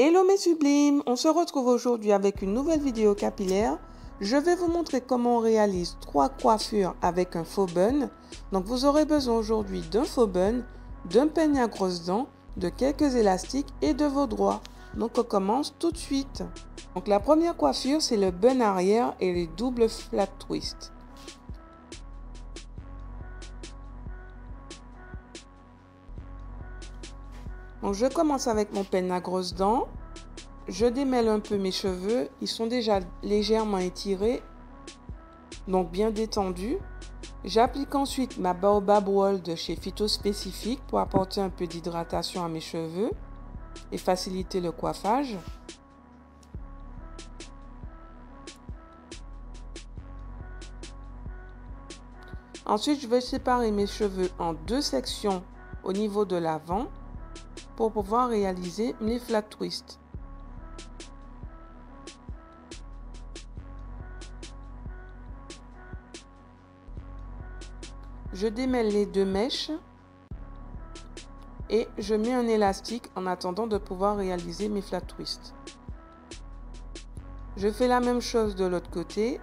Hello mes sublimes, on se retrouve aujourd'hui avec une nouvelle vidéo capillaire. Je vais vous montrer comment on réalise 3 coiffures avec un faux bun. Donc vous aurez besoin aujourd'hui d'un faux bun, d'un peigne à grosses dents, de quelques élastiques et de vos doigts. Donc on commence tout de suite. Donc la première coiffure c'est le bun arrière et les doubles flat twist. Donc je commence avec mon peigne à grosses dents. Je démêle un peu mes cheveux, ils sont déjà légèrement étirés, donc bien détendus. J'applique ensuite ma Baobab Roll de chez Phytospécifique pour apporter un peu d'hydratation à mes cheveux et faciliter le coiffage. Ensuite, je vais séparer mes cheveux en 2 sections au niveau de l'avant pour pouvoir réaliser mes flat twists. Je démêle les 2 mèches et je mets un élastique en attendant de pouvoir réaliser mes flat twists. Je fais la même chose de l'autre côté.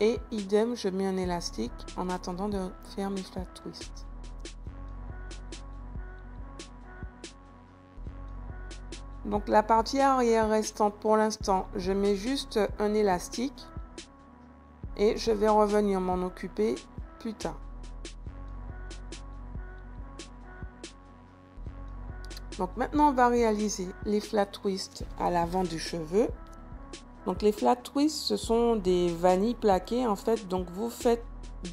Et idem, je mets un élastique en attendant de faire mes flat twists. Donc la partie arrière restante pour l'instant, je mets juste un élastique et je vais revenir m'en occuper plus tard. Donc maintenant on va réaliser les flat twists à l'avant du cheveu. Donc les flat twists, ce sont des vanilles plaquées en fait. Donc vous faites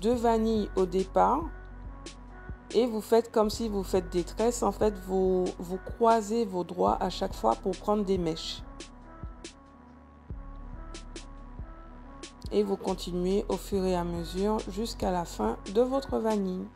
2 vanilles au départ et vous faites comme si vous faites des tresses. En fait, vous croisez vos doigts à chaque fois pour prendre des mèches. Et vous continuez au fur et à mesure jusqu'à la fin de votre vanille.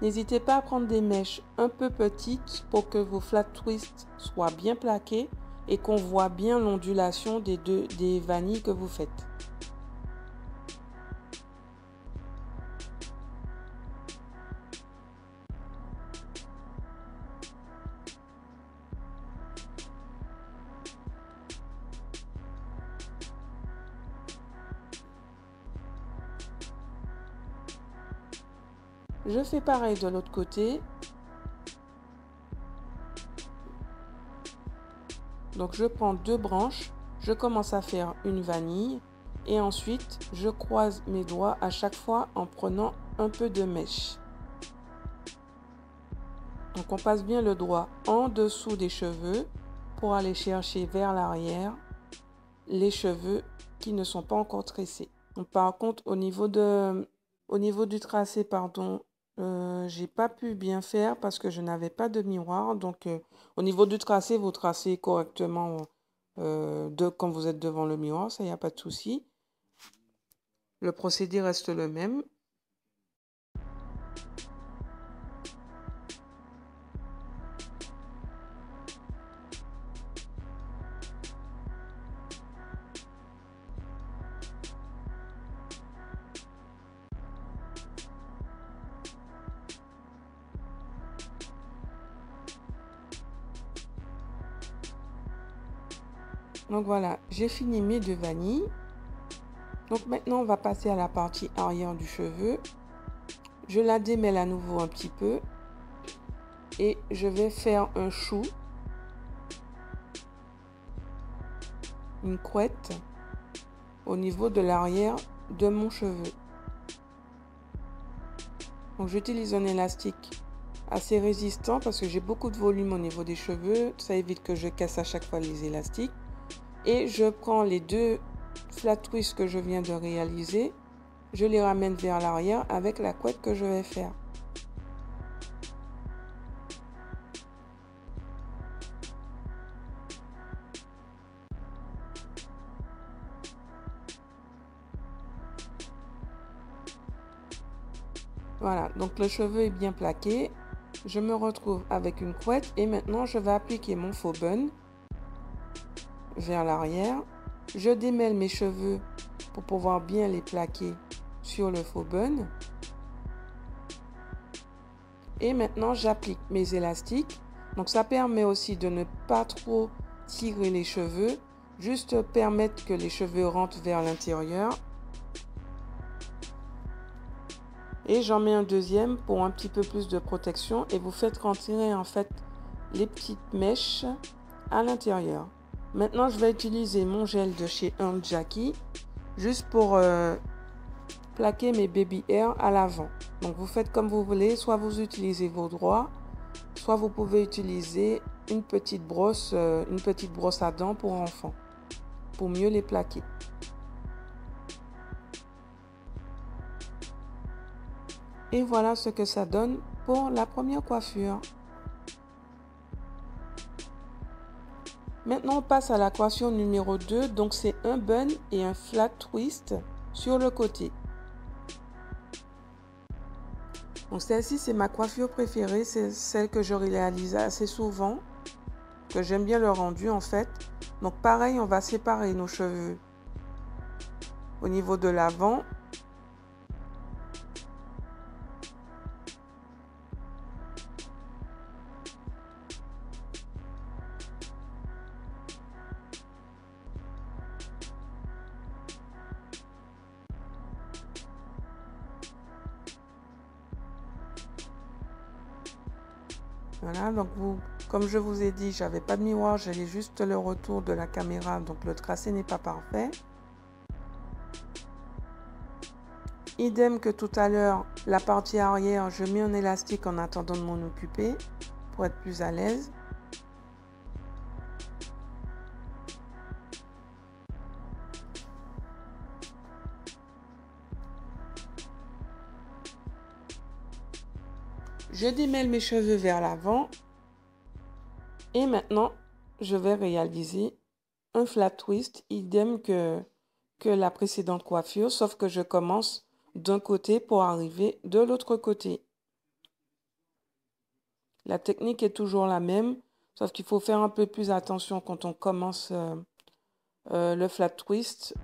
N'hésitez pas à prendre des mèches un peu petites pour que vos flat twists soient bien plaqués et qu'on voit bien l'ondulation des vanilles que vous faites. Je fais pareil de l'autre côté. Donc je prends 2 branches, je commence à faire une vanille et ensuite je croise mes doigts à chaque fois en prenant un peu de mèche. Donc on passe bien le doigt en dessous des cheveux pour aller chercher vers l'arrière les cheveux qui ne sont pas encore tressés. Donc, par contre au niveau du tracé, pardon, j'ai pas pu bien faire parce que je n'avais pas de miroir. Donc au niveau du tracé, vous tracez correctement quand vous êtes devant le miroir, ça, il n'y a pas de souci. Le procédé reste le même. Donc voilà, j'ai fini mes 2 vanilles. Donc maintenant, on va passer à la partie arrière du cheveu. Je la démêle à nouveau un petit peu. Et je vais faire un chou. Une couette au niveau de l'arrière de mon cheveu. Donc j'utilise un élastique assez résistant parce que j'ai beaucoup de volume au niveau des cheveux. Ça évite que je casse à chaque fois les élastiques. Et je prends les 2 flat twists que je viens de réaliser, je les ramène vers l'arrière avec la couette que je vais faire. Voilà, donc le cheveu est bien plaqué. Je me retrouve avec une couette et maintenant je vais appliquer mon faux bun vers l'arrière. Je démêle mes cheveux pour pouvoir bien les plaquer sur le faux bun. Et maintenant j'applique mes élastiques. Donc ça permet aussi de ne pas trop tirer les cheveux, juste permettre que les cheveux rentrent vers l'intérieur. Et j'en mets un deuxième pour un petit peu plus de protection et vous faites rentrer en fait les petites mèches à l'intérieur. Maintenant je vais utiliser mon gel de chez Jackie juste pour plaquer mes baby hair à l'avant. Donc vous faites comme vous voulez, soit vous utilisez vos doigts, soit vous pouvez utiliser une petite brosse à dents pour enfants, pour mieux les plaquer. Et voilà ce que ça donne pour la première coiffure. Maintenant on passe à la coiffure numéro 2, donc c'est un bun et un flat twist sur le côté. Donc celle-ci c'est ma coiffure préférée, c'est celle que je réalise assez souvent, que j'aime bien le rendu en fait. Donc pareil, on va séparer nos cheveux au niveau de l'avant. Voilà, donc comme je vous ai dit, j'avais pas de miroir, j'avais juste le retour de la caméra, donc le tracé n'est pas parfait. Idem que tout à l'heure, la partie arrière, je mets un élastique en attendant de m'en occuper pour être plus à l'aise. Je démêle mes cheveux vers l'avant et maintenant je vais réaliser un flat twist, idem que la précédente coiffure, sauf que je commence d'un côté pour arriver de l'autre côté. La technique est toujours la même, sauf qu'il faut faire un peu plus attention quand on commence le flat twist.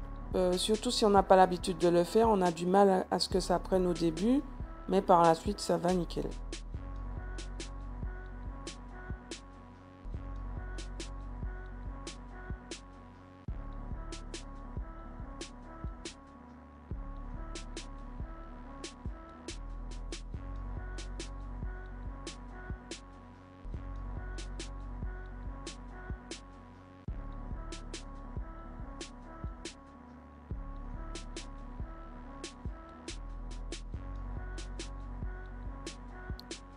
Surtout si on n'a pas l'habitude de le faire, on a du mal à ce que ça prenne au début, mais par la suite ça va nickel.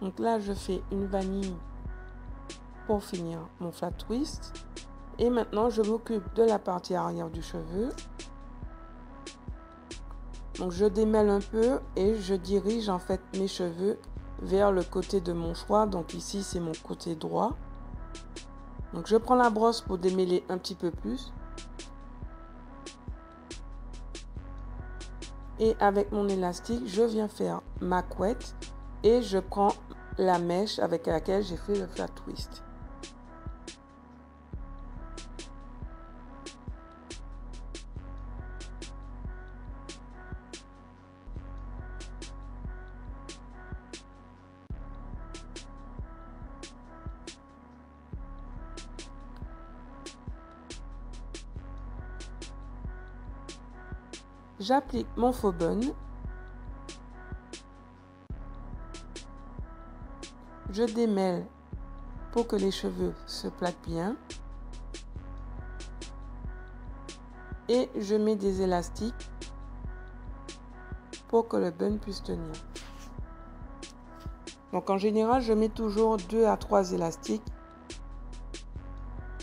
Donc là, je fais une vanille pour finir mon flat twist. Et maintenant, je m'occupe de la partie arrière du cheveu. Donc je démêle un peu et je dirige en fait mes cheveux vers le côté de mon choix. Donc ici, c'est mon côté droit. Donc je prends la brosse pour démêler un petit peu plus. Et avec mon élastique, je viens faire ma couette et je prends la mèche avec laquelle j'ai fait le flat twist. J'applique mon faux bun. Je démêle pour que les cheveux se plaquent bien. Et je mets des élastiques pour que le bun puisse tenir. Donc en général, je mets toujours 2 à 3 élastiques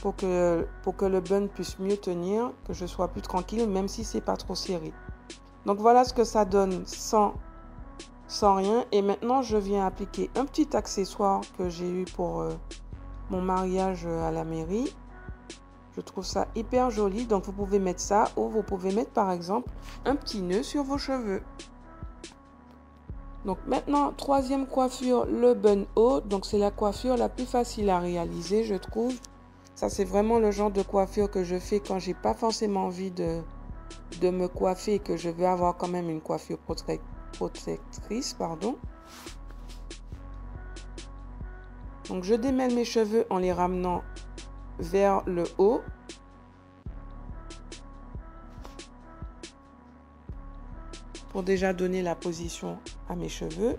pour que le bun puisse mieux tenir, que je sois plus tranquille, même si c'est pas trop serré. Donc voilà ce que ça donne sans rien. Et maintenant, je viens appliquer un petit accessoire que j'ai eu pour mon mariage à la mairie. Je trouve ça hyper joli. Donc vous pouvez mettre ça ou vous pouvez mettre par exemple un petit nœud sur vos cheveux. Donc maintenant, troisième coiffure, le bun haut. Donc c'est la coiffure la plus facile à réaliser, je trouve. Ça, c'est vraiment le genre de coiffure que je fais quand j'ai pas forcément envie de me coiffer et que je veux avoir quand même une coiffure protectrice, pardon. Donc je démêle mes cheveux en les ramenant vers le haut. Pour déjà donner la position à mes cheveux.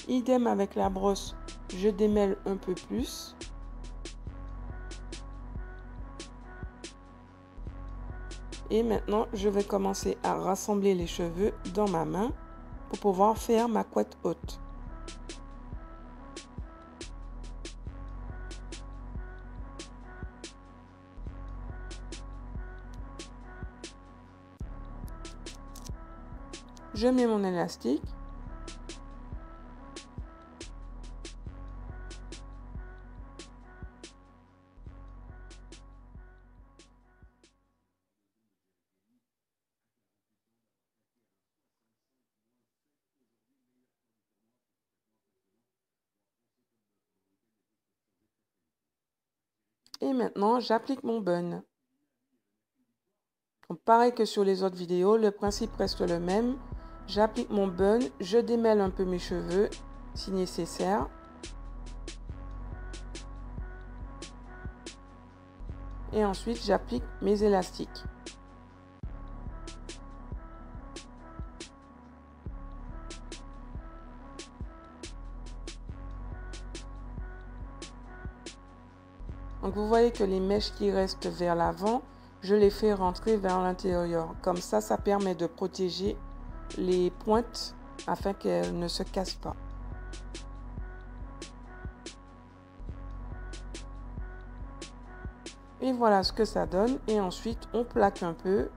Idem avec la brosse, je démêle un peu plus. Et maintenant, je vais commencer à rassembler les cheveux dans ma main pour pouvoir faire ma couette haute. Je mets mon élastique. Et maintenant, j'applique mon bun. Donc, pareil que sur les autres vidéos, le principe reste le même. J'applique mon bun, je démêle un peu mes cheveux si nécessaire. Et ensuite, j'applique mes élastiques. Donc vous voyez que les mèches qui restent vers l'avant, je les fais rentrer vers l'intérieur. Comme ça permet de protéger les pointes afin qu'elles ne se cassent pas. Et voilà ce que ça donne. Et ensuite, on plaque un peu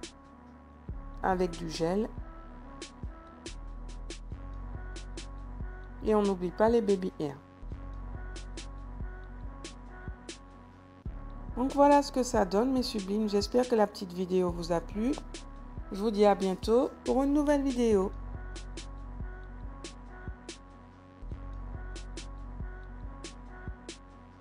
avec du gel. Et on n'oublie pas les baby hairs. Donc voilà ce que ça donne, mes sublimes. J'espère que la petite vidéo vous a plu. Je vous dis à bientôt pour une nouvelle vidéo.